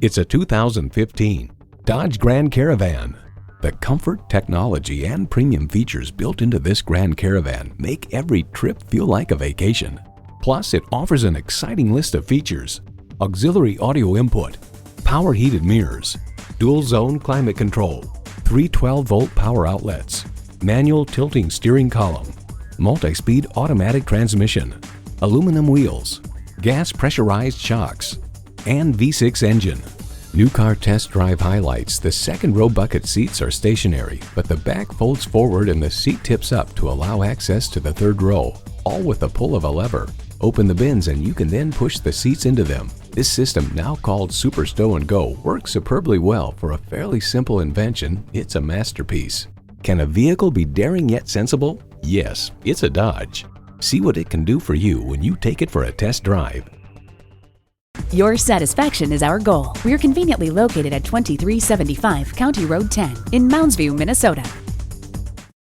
It's a 2015 Dodge Grand Caravan. The comfort, technology, and premium features built into this Grand Caravan make every trip feel like a vacation. Plus, it offers an exciting list of features: auxiliary audio input, power heated mirrors, dual zone climate control, 3 12-volt power outlets, manual tilting steering column, multi-speed automatic transmission, aluminum wheels, gas pressurized shocks, and V6 engine. New car test drive highlights: the second row bucket seats are stationary, but the back folds forward and the seat tips up to allow access to the third row, all with the pull of a lever. Open the bins and you can then push the seats into them. This system, now called Super Stow-N-Go, works superbly well. For a fairly simple invention, it's a masterpiece. Can a vehicle be daring yet sensible? Yes, it's a Dodge. See what it can do for you when you take it for a test drive. Your satisfaction is our goal. We're conveniently located at 2375 County Road 10 in Mounds View, Minnesota.